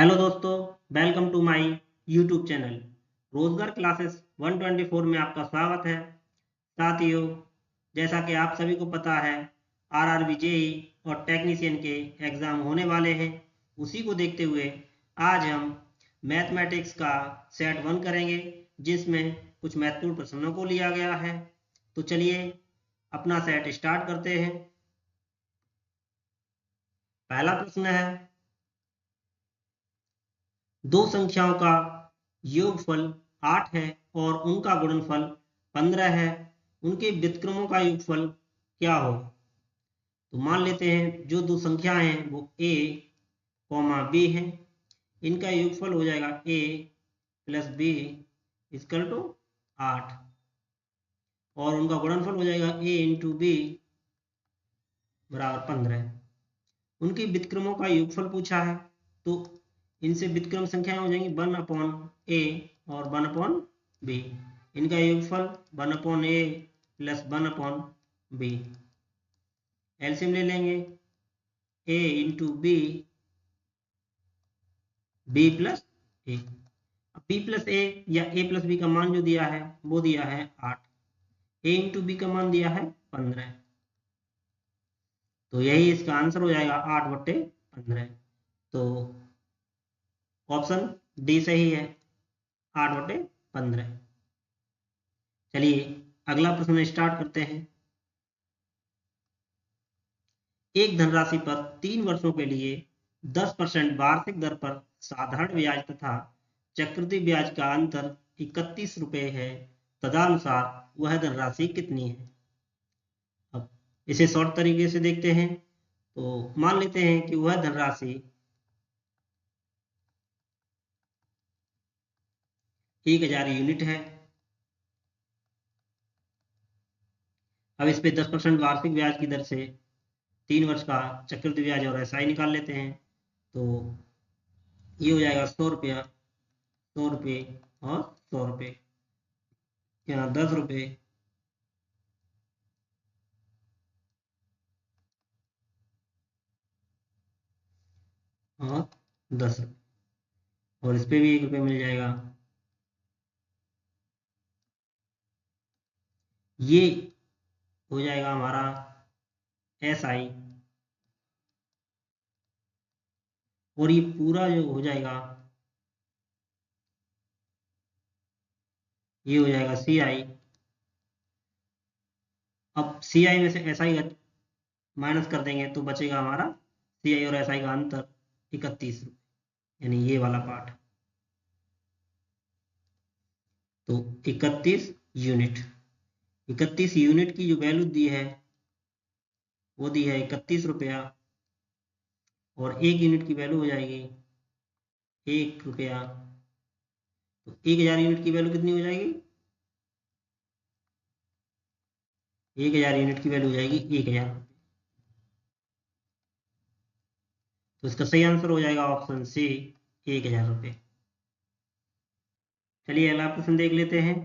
Hello दोस्तों, welcome to my YouTube channel Rozgar classes 124 में आपका स्वागत है। साथियों, जैसा कि आप सभी को पता है, आरआरबी जेई और टेक्नीशियन के एग्जाम होने वाले हैं। उसी को देखते हुए आज हम मैथमेटिक्स का सेट 1 करेंगे, जिसमें कुछ महत्वपूर्ण प्रश्नों को लिया गया है। तो चलिए अपना सेट स्टार्ट करते हैं। पहला प्रश्न है, दो संख्याओं का योगफल 8 है और उनका गुणनफल 15 है। उनके व्युत्क्रमों का योगफल क्या हो? तो मान लेते हैं जो दो संख्याएं हैं वो a, b है। इनका योगफल हो जाएगा a plus b equal to 8 और उनका गुणनफल हो जाएगा a इंटू b बराबर 15। उनके व्युत्क्रमों का योगफल पूछा है, तो इनसे व्युत्क्रम संख्याएं हो जाएंगी 1/a और 1/b। इनका योगफल 1/a प्लस 1/b। एलसीएम ले लेंगे a into b, b plus a। अब b प्लस a या a प्लस b का मान जो दिया है वो दिया है 8। a इंटू b का मान दिया है 15। तो यही इसका आंसर हो जाएगा 8/15। तो ऑप्शन डी सही है, 8/15। चलिए अगला प्रश्न स्टार्ट करते हैं। एक धनराशि पर 3 वर्षों के लिए 10% वार्षिक दर पर साधारण ब्याज तथा चक्रवृद्धि ब्याज का अंतर 31 रुपये है। तदनुसार वह धनराशि कितनी है? अब इसे शॉर्ट तरीके से देखते हैं। तो मान लेते हैं कि वह धनराशि 1000 यूनिट है। अब इस पे 10% वार्षिक ब्याज की दर से 3 वर्ष का चक्रवृद्धि ब्याज और एसआई निकाल लेते हैं। तो ये हो जाएगा 100 रुपया, 100 रुपये और 100 रुपये, यहाँ 10 रुपये और 10 रुपये, और इस पे भी 1 रुपये मिल जाएगा। ये हो जाएगा हमारा एसआई, और ये पूरा जो हो जाएगा ये हो जाएगा सीआई। अब सीआई में से एसआई माइनस कर देंगे तो बचेगा हमारा सीआई और एसआई का अंतर 31 रुपये, यानी ये वाला पार्ट। तो 31 यूनिट, 31 यूनिट की जो वैल्यू दी है वो दी है 31 रुपया, और 1 यूनिट की वैल्यू हो जाएगी 1 रुपया। तो 1000 यूनिट की वैल्यू कितनी हो जाएगी? 1000 यूनिट की वैल्यू हो जाएगी 1000 रुपये। तो इसका सही आंसर हो जाएगा ऑप्शन सी, 1000 रुपये। चलिए अगला प्रश्न देख लेते हैं।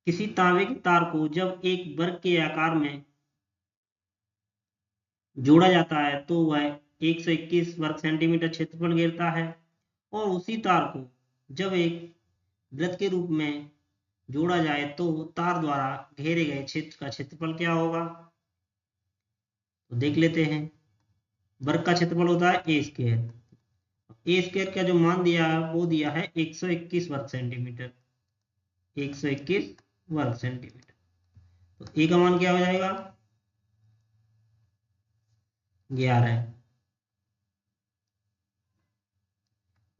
किसी तांबे की तार को जब एक वर्ग के आकार में जोड़ा जाता है तो वह 121 वर्ग सेंटीमीटर क्षेत्रफल घेरता है, और उसी तार को जब एक वृत्त के रूप में जोड़ा जाए तो तार द्वारा घेरे गए क्षेत्र का क्षेत्रफल क्या होगा? तो देख लेते हैं। वर्ग का क्षेत्रफल होता है ए स्क्वायर। ए स्क्वायर का जो मान दिया है वो दिया है 121 वर्ग सेंटीमीटर, 121 वर्ग सेंटीमीटर। तो ए का मान क्या हो जाएगा?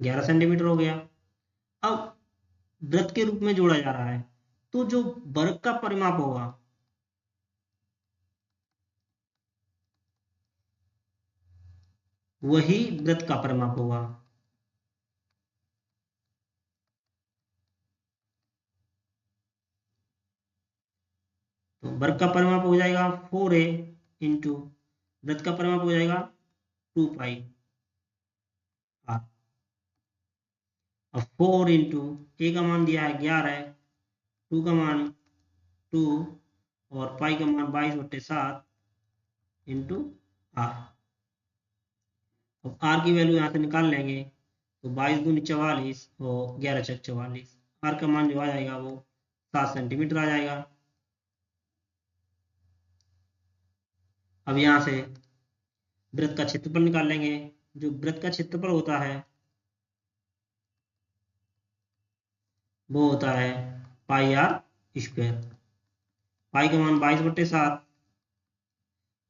11 सेंटीमीटर हो गया। अब वृत्त के रूप में जोड़ा जा रहा है, तो जो वर्ग का परिमाप होगा वही वृत्त का परिमाप होगा। तो वर्ग का परिमाप हो जाएगा 4a इंटू वृत्त का परिमाप हो जाएगा 2 पाई r। अब 4 इंटू ए का मान दिया है 11, 2 का मान 2 और पाई का मान 22/7 इंटू r। अब आर की वैल्यू यहाँ से निकाल लेंगे तो 22 दूनी 44 और 11 चक 44। आर का मान जो आ जाएगा वो 7 सेंटीमीटर आ जाएगा। अब यहाँ से वृत्त का क्षेत्रफल निकाल लेंगे। जो वृत्त का क्षेत्रफल होता है वो होता है पाई आर स्क्वायर। पाई का मान 22/7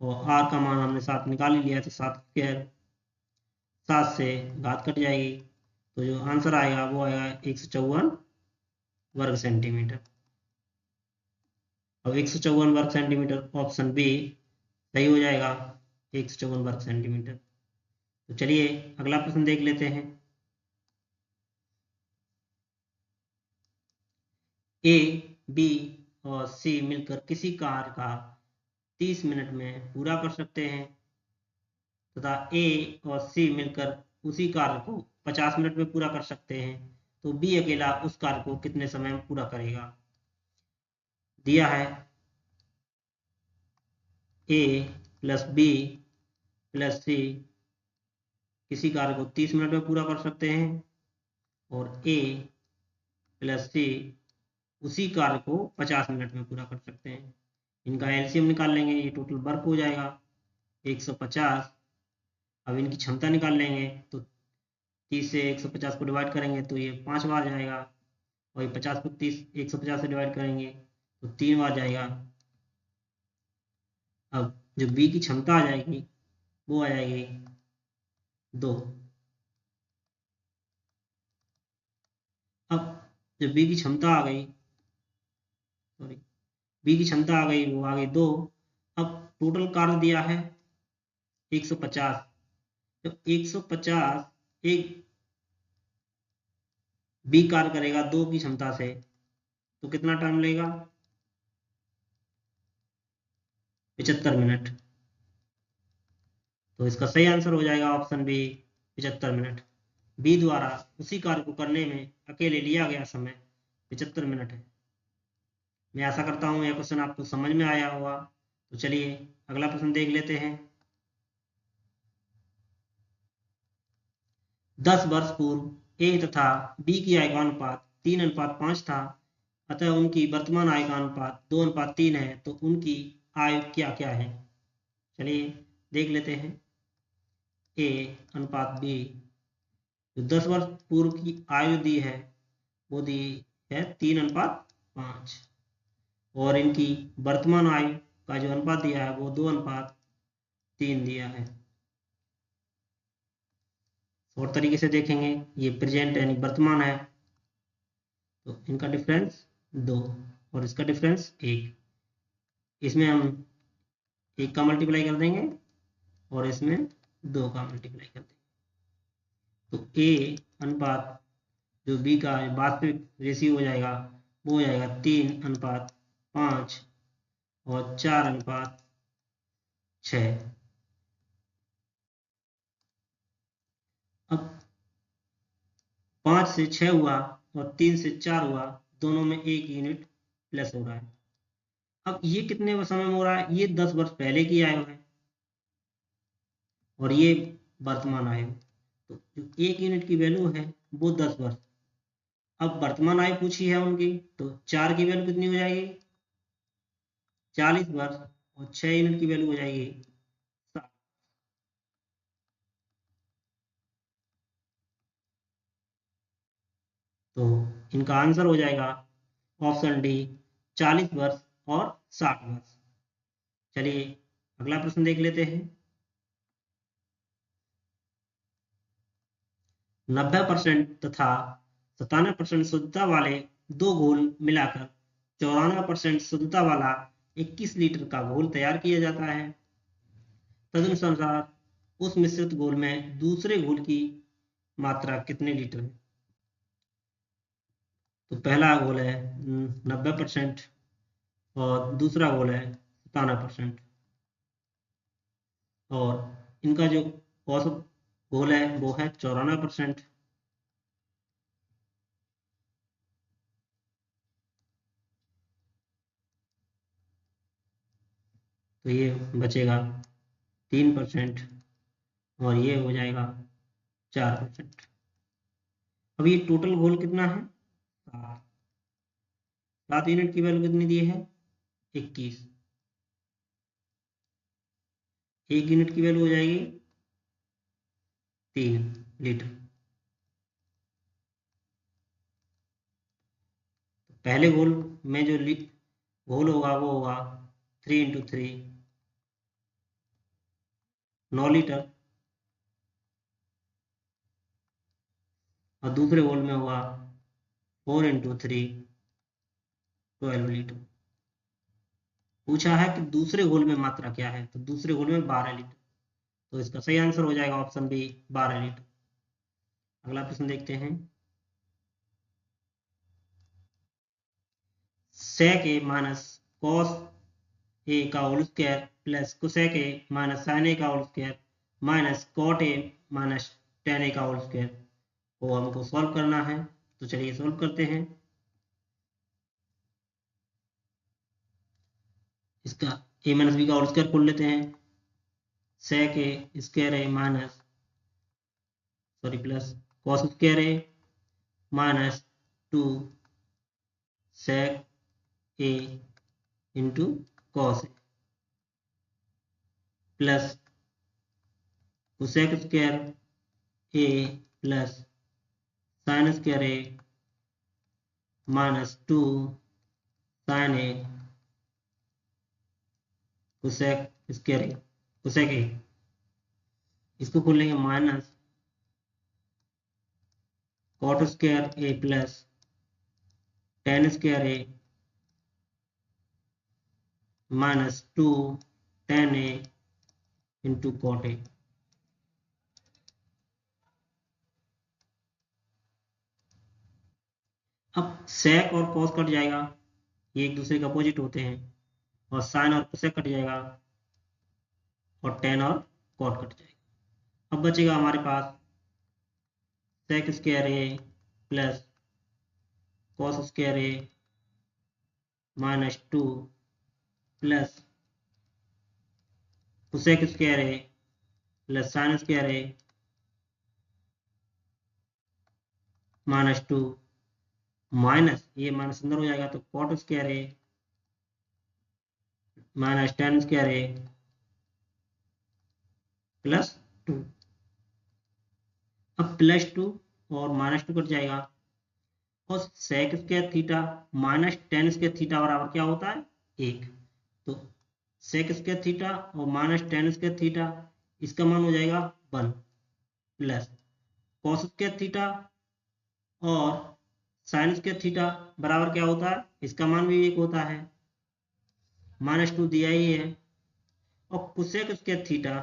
और आर का मान हमने 7 निकाल ही लिया तो 7 स्क्वायर। 7 से घात कट जाएगी तो जो आंसर आएगा वो आएगा 154 वर्ग सेंटीमीटर। अब 154 वर्ग सेंटीमीटर ऑप्शन बी सही हो जाएगा, 154 वर्ग सेंटीमीटर। तो चलिए अगला प्रश्न देख लेते हैं। ए, बी और सी मिलकर किसी कार्य का 30 मिनट में पूरा कर सकते हैं तथा ए और सी मिलकर उसी कार्य को 50 मिनट में पूरा कर सकते हैं, तो बी अकेला उस कार्य को कितने समय में पूरा करेगा। दिया है ए प्लस बी प्लस सी किसी कार्य को 30 मिनट में पूरा कर सकते हैं और ए प्लस सी उसी कार्य को 50 मिनट में पूरा कर सकते हैं। इनका एलसीएम निकाल लेंगे, ये टोटल वर्क हो जाएगा 150। अब इनकी क्षमता निकाल लेंगे तो 30 से 150 को डिवाइड करेंगे तो ये 5 बार जाएगा और ये 50 को 150 से डिवाइड करेंगे तो 3 बार जाएगा। अब जो बी की क्षमता आ जाएगी वो आ जाएगी 2। अब जब बी की क्षमता आ गई, सॉरी, बी की क्षमता आ गई वो आ गई 2। अब टोटल कार्य दिया है 150। जब 150 एक बी कार्य करेगा 2 की क्षमता से तो कितना टाइम लगेगा, 75 मिनट। तो इसका सही आंसर हो जाएगा ऑप्शन बी, 75 मिनट। बी द्वारा उसी कार्य को करने में अकेले लिया गया समय 75 मिनट है। मैं आशा करता हूं यह क्वेश्चन आपको समझ में आया होगा। तो चलिए अगला प्रश्न देख लेते हैं। 10 वर्ष पूर्व ए तथा बी की आय का अनुपात 3:5 था, अतः उनकी वर्तमान आय का अनुपात 2:3 है, तो उनकी आय क्या क्या है। चलिए देख लेते हैं। ए अनुपात बी, जो 10 वर्ष पूर्व की आयु दी है वो दी है 3:5 और इनकी वर्तमान आयु का जो अनुपात दिया है वो 2:3 दिया है। और तरीके से देखेंगे, ये प्रेजेंट यानी वर्तमान है तो इनका डिफरेंस 2 और इसका डिफरेंस 1। इसमें हम 1 का मल्टीप्लाई कर देंगे और इसमें 2 का मल्टीप्लाई कर देंगे तो ए अनुपात जो बी का वास्तविक रेशियो हो जाएगा वो हो जाएगा 3:5 और 4:6। अब 5 से 6 हुआ और 3 से 4 हुआ, दोनों में 1 यूनिट प्लस हो रहा है। अब ये कितने समय में हो रहा है, ये 10 वर्ष पहले की आयु है और ये वर्तमान आयु, तो जो 1 यूनिट की वैल्यू है वो 10 वर्ष। अब वर्तमान आयु पूछी है उनकी तो 4 की वैल्यू कितनी हो जाएगी, 40 वर्ष और 6 यूनिट की वैल्यू हो जाएगी 7। तो इनका आंसर हो जाएगा ऑप्शन डी, 40 वर्ष और 60 वर्ष। चलिए अगला प्रश्न देख लेते हैं। 90% तथा 97% शुद्धता वाले दो घोल मिलाकर 94% शुद्धता वाला 21 लीटर का घोल तैयार किया जाता है। तदनुसार उस मिश्रित घोल में दूसरे घोल की मात्रा कितने लीटर है। तो पहला घोल है 90% और दूसरा घोल है 97% और इनका जो औसत घोल है वो है 94%। तो ये बचेगा 3% और ये हो जाएगा 4%। अब ये टोटल घोल कितना है? 7 यूनिट की वैल्यू कितनी दी है? 21। 1 यूनिट की वैल्यू हो जाएगी 3 लीटर। पहले घोल में जो घोल होगा वो होगा 3 × 3 9 लीटर, और दूसरे घोल में होगा 4 × 3 12 लीटर। पूछा है कि दूसरे घोल में मात्रा क्या है, तो दूसरे घोल में 12 लीटर, तो इसका सही आंसर हो जाएगा ऑप्शन बी 12 लीटर। अगला प्रश्न देखते हैं। Sec A minus cos A का whole square plus cosec A minus sine A का whole square minus cot A minus tan A का होल स्क्वायर को हमको सॉल्व करना है। तो चलिए सॉल्व करते हैं। इसका ए माइनस बी का होल स्क्वायर खोल लेते हैं। Sec A square A minus plus cos square A minus 2 sec A into cos A plus cosec square A plus sine square A minus 2 sine A cosec square A cosec A, इसको खोल लेंगे minus cot square A plus tan square A minus 2 tan A into cot A. अब sec और cos cut जाएगा, ये एक दूसरे के अपोजिट होते हैं, और साइन और कोसेक कट जाएगा, और टेन और कॉट कट जाएगा। अब बचेगा हमारे पास sec square A plus cos square A minus 2 plus cosec square A plus sine square A minus 2 minus ये माइनस अंदर हो जाएगा, तो cot square A minus tan square A plus 2। अब प्लस 2 और माइनस 2 कट जाएगा, और sec square theta minus tan square theta बराबर क्या होता है? 1। तो सेक स्क्वायर थीटा और माइनस टेन स्क्वायर थीटा, इसका मान हो जाएगा 1 प्लस कॉस स्क्वायर थीटा और साइन स्क्वायर थीटा बराबर क्या होता है? इसका मान भी 1 होता है, माइनस 2 दिया ही है, और कोसेक स्क्वायर थीटा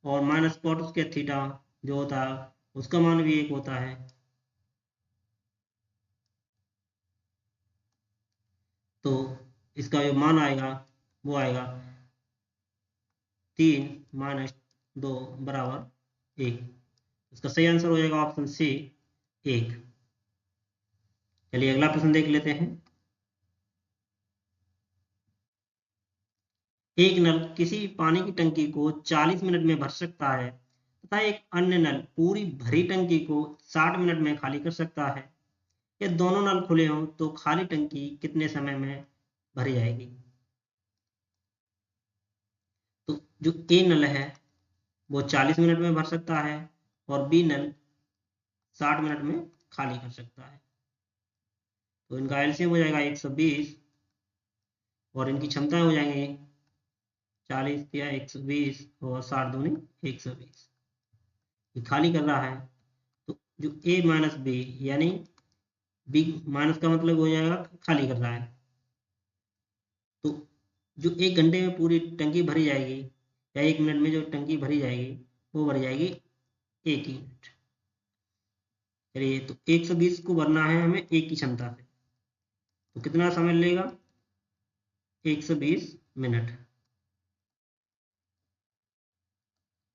और माइनस कॉट स्क्वायर थीटा जो होता है उसका मान भी 1 होता है। तो इसका जो मान आएगा वो आएगा 3 माइनस 2 बराबर 1। इसका सही आंसर हो जाएगा ऑप्शन सी 1। चलिए अगला प्रश्न देख लेते हैं। एक नल किसी पानी की टंकी को 40 मिनट में भर सकता है तथा एक अन्य नल पूरी भरी टंकी को 60 मिनट में खाली कर सकता है। ये दोनों नल खुले हों तो खाली टंकी कितने समय में भरी जाएगी? तो जो ए नल है वो 40 मिनट में भर सकता है, और बी नल 60 मिनट में खाली कर सकता है। तो इनका एलसीएम हो जाएगा 120, और इनकी क्षमताएं हो जाएंगी 40 या 120 और 60 दूनी 120। ये खाली कर रहा है, तो जो ए माइनस बी यानी बी माइनस का मतलब हो जाएगा खाली कर रहा है, तो जो 1 घंटे में पूरी टंकी भरी जाएगी या 1 मिनट में जो टंकी भरी जाएगी वो भरी जाएगी 1 यूनिट। चलिए तो 120 को भरना है हमें 1 की क्षमता से, तो कितना समय लेगा? 120 मिनट,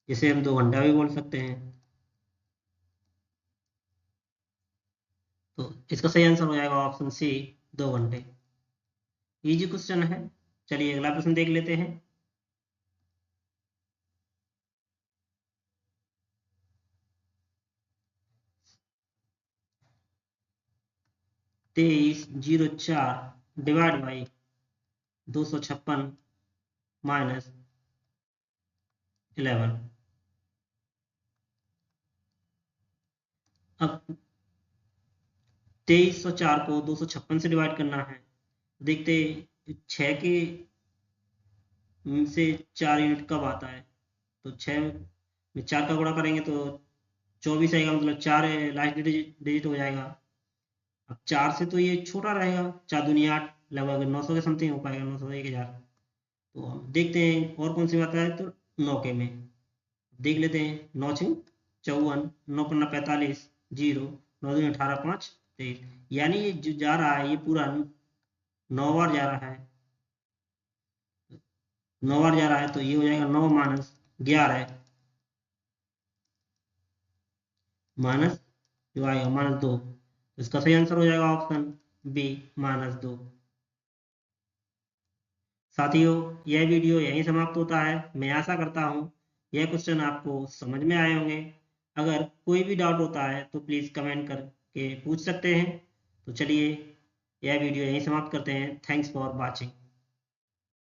जिसे हम 2 घंटा भी बोल सकते हैं। तो इसका सही आंसर हो जाएगा ऑप्शन सी 2 घंटे। इजी क्वेश्चन है। चलिए अगला प्रश्न देख लेते हैं। 2304 डिवाइड बाई 256 माइनस 11। अब 2304 को 256 से डिवाइड करना है। देखते 6 के से 4 यूनिट कब आता है, तो 6 में 4 का गुणा करेंगे तो 24 आएगा, मतलब 4 लास्ट डिजिट हो जाएगा। अब 4 से तो ये छोटा रहेगा, 4 दूनी 8, लगभग 900 के समथिंग हो पाएगा, 900 1000। तो हम देखते हैं और कौन सी बात है, तो 9 के में देख लेते हैं। 9 6 54, 9 5 45, 0, 9 2 18 5 23, यानी ये जो जा रहा है ये पूरा 9 बार जा रहा है, 9 बार जा रहा है, तो ये हो जाएगा 9 माइनस 11 माइनस जो आएगा -2। तो इसका सही आंसर हो जाएगा ऑप्शन बी -2। साथियों, यह वीडियो यहीं समाप्त होता है। मैं आशा करता हूँ यह क्वेश्चन आपको समझ में आए होंगे। अगर कोई भी डाउट होता है तो प्लीज़ कमेंट करके पूछ सकते हैं। तो चलिए यह वीडियो यहीं समाप्त करते हैं। Thanks for watching.